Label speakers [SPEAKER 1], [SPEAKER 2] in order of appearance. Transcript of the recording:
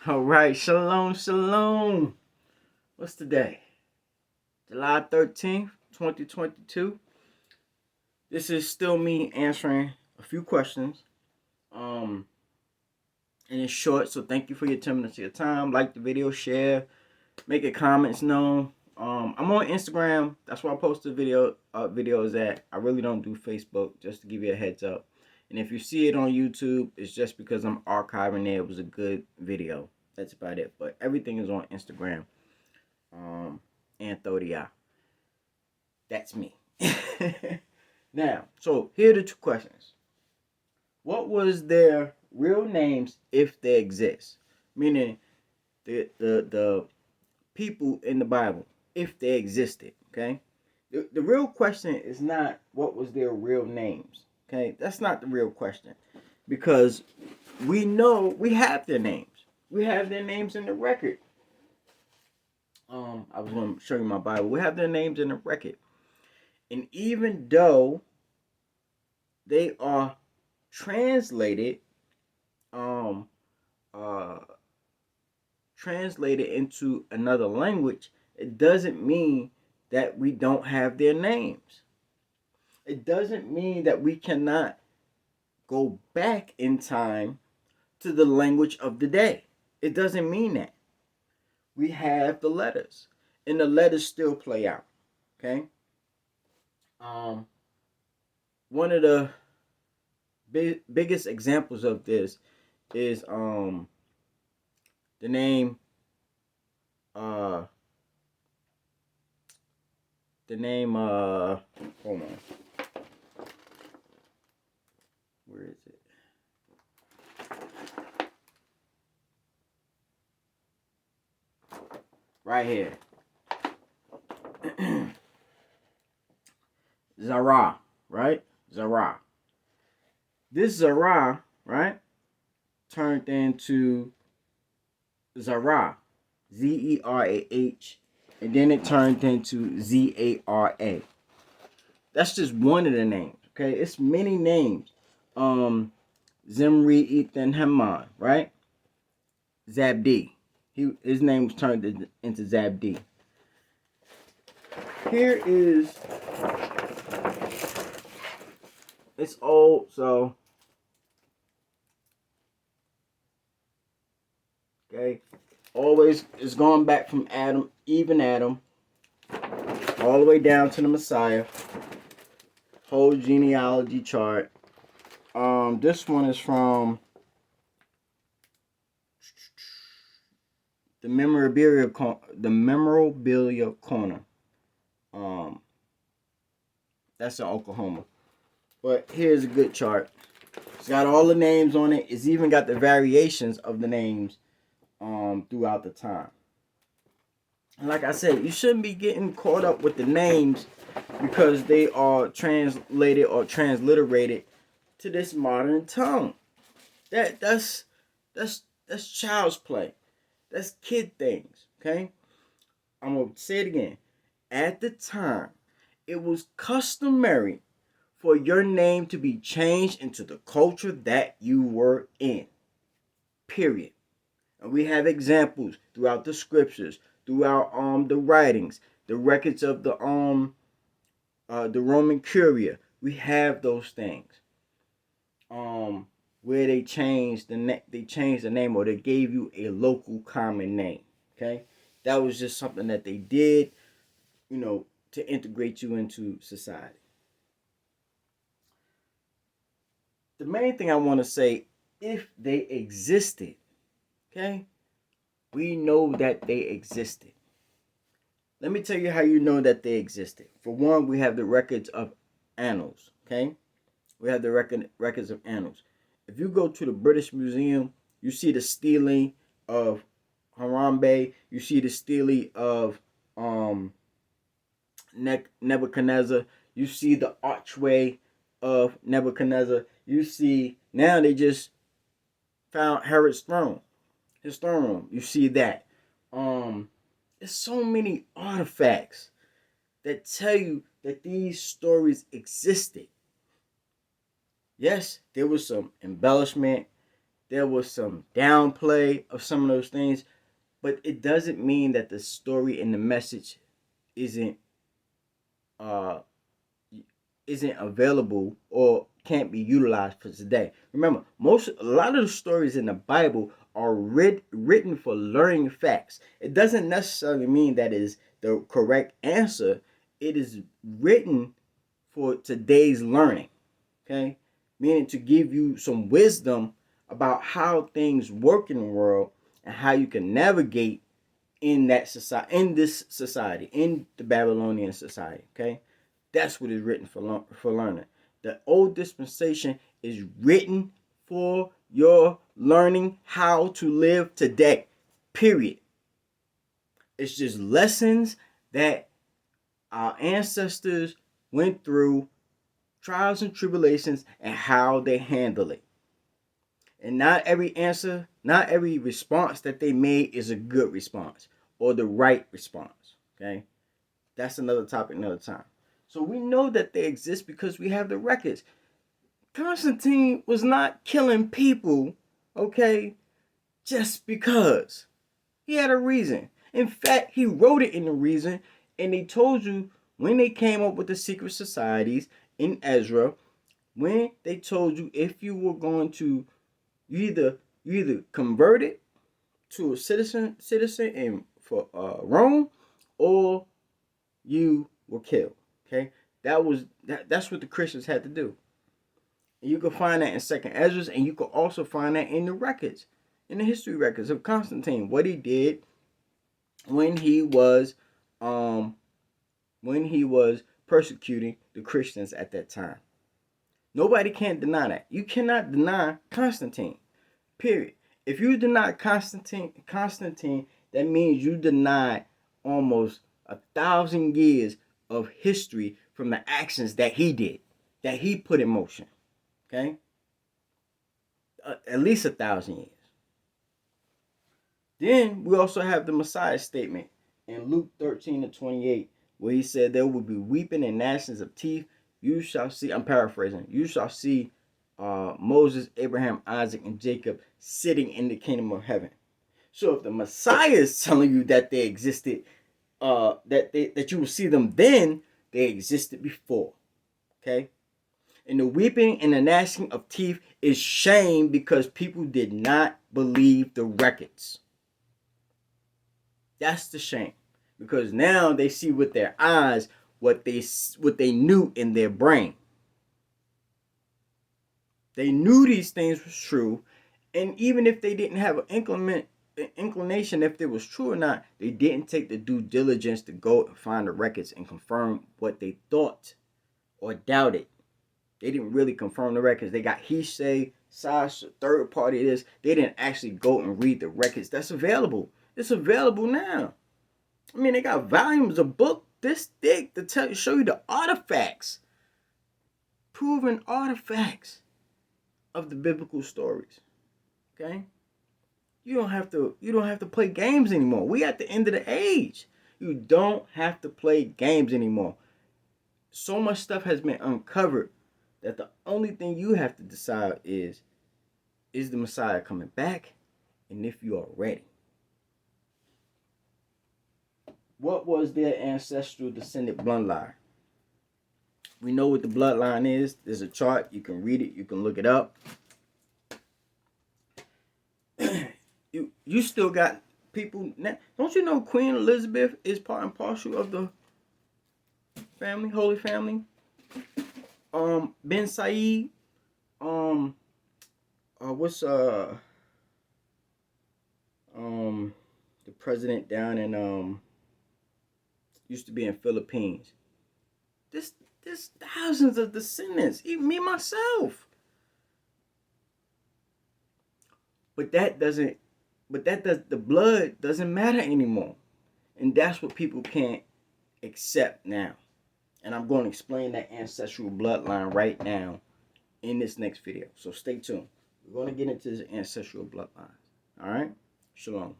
[SPEAKER 1] All right, shalom, shalom. What's today? July 13th, 2022. This is still me answering a few questions. Um, and it's short, so thank you for your 10 minutes of your time. Like the video, share, make your comments known. I'm on Instagram. That's where I post the videos at. I really don't do Facebook, just to give you a heads up. And if you see it on YouTube, it's just because I'm archiving there. It was a good video. That's about it. But everything is on Instagram. Anthodia. That's me. Now, so here are the two questions. What was their real names if they exist? Meaning the people in the Bible, if they existed, okay? The real question is not what was their real names. Okay? That's not the real question. Because we know we have their names. We have their names in the record. I was going to show you my Bible. We have their names in the record. And even though they are translated, um, uh, translated into another language, it doesn't mean that we don't have their names. It doesn't mean that we cannot go back in time to the language of the day. It doesn't mean that. We have the letters, and the letters still play out. Okay. Um, One of the biggest examples of this is the name uh the name hold on, where is it? Right here. Zara, right? Zara. This Zara, right, turned into Zara, Zerah, and then it turned into Zara. That's just one of the names. Okay, it's many names. Zimri, Ethan, Heman, right? Zabdi. His name was turned into Zabdi. Here is, it's old, so okay. Always is going back from Adam, even Adam, all the way down to the Messiah. Whole genealogy chart. This one is from the memorabilia corner. That's in Oklahoma. But here's a good chart. It's got all the names on it. It's even got the variations of the names throughout the time. And like I said, you shouldn't be getting caught up with the names because they are translated or transliterated to this modern tongue. That's child's play. That's kid things. Okay? I'm gonna say it again. At the time, it was customary for your name to be changed into the culture that you were in. Period. And we have examples throughout the scriptures, throughout the writings, the records of the Roman Curia. We have those things. Where they changed the name, or they gave you a local common name. Okay? That was just something that they did, to integrate you into society. The main thing I want to say, if they existed, okay, we know that they existed. Let me tell you how you know that they existed. For one, we have the records of annals, okay? We have the records of annals. If you go to the British Museum, you see the stele of Harambe, you see the stele of Nebuchadnezzar, you see the archway of Nebuchadnezzar, you see, now they just found Herod's throne, his throne room. You see that. There's so many artifacts that tell you that these stories existed. Yes, there was some embellishment. There was some downplay of some of those things, but it doesn't mean that the story and the message isn't uh isn't available or can't be utilized for today. Remember, a lot of the stories in the Bible are written for learning facts. It doesn't necessarily mean that is the correct answer. It is written for today's learning. Okay? Meaning to give you some wisdom about how things work in the world and how you can navigate in that society, in the Babylonian society. Okay? That's what is written for learning. The old dispensation is written for your learning how to live today. Period. It's just lessons that our ancestors went through, trials and tribulations, and how they handle it. And not every answer, not every response that they made is a good response or the right response. Okay? That's another topic, another time. So we know that they exist because we have the records. Constantine was not killing people, okay, just because. He had a reason. In fact, he wrote it in the reason, and he told you when they came up with the secret societies in Ezra, when they told you if you were going to you either convert it to a citizen in for Rome, or you were killed. Okay, that's what the Christians had to do. And you can find that in Second Ezra, and you can also find that in the records, in the history records of Constantine, what he did when he was persecuting the Christians at that time. Nobody can deny that. You cannot deny Constantine. Period. If you deny Constantine, that means you deny almost 1,000 years of history from the actions that he did, that he put in motion. Okay? At least 1,000 years. Then we also have the Messiah statement in Luke 13:28, where he said, there will be weeping and gnashing of teeth. You shall see, I'm paraphrasing, you shall see Moses, Abraham, Isaac, and Jacob sitting in the kingdom of heaven. So if the Messiah is telling you that they existed, that you will see them then, they existed before. Okay? And the weeping and the gnashing of teeth is shame because people did not believe the records. That's the shame. Because now they see with their eyes what they knew in their brain. They knew these things was true, and even if they didn't have an inclination if it was true or not, they didn't take the due diligence to go and find the records and confirm what they thought or doubted. They didn't really confirm the records. They got he say, Sash, third party this. They didn't actually go and read the records that's available. It's available now. I mean, they got volumes of book this thick to show you the artifacts, proven artifacts of the biblical stories. Okay? You don't have to play games anymore. We at the end of the age. You don't have to play games anymore. So much stuff has been uncovered that the only thing you have to decide is the Messiah coming back, and if you are ready. What was their ancestral descendant bloodline? We know what the bloodline is. There's a chart. You can read it. You can look it up. You still got people. Don't you know Queen Elizabeth is part and parcel of the family, Holy Family? Ben Said. What's the president down in used to be in Philippines. There's thousands of descendants, even me myself. But the blood doesn't matter anymore. And that's what people can't accept now. And I'm going to explain that ancestral bloodline right now in this next video. So stay tuned. We're going to get into this ancestral bloodline. All right? Shalom.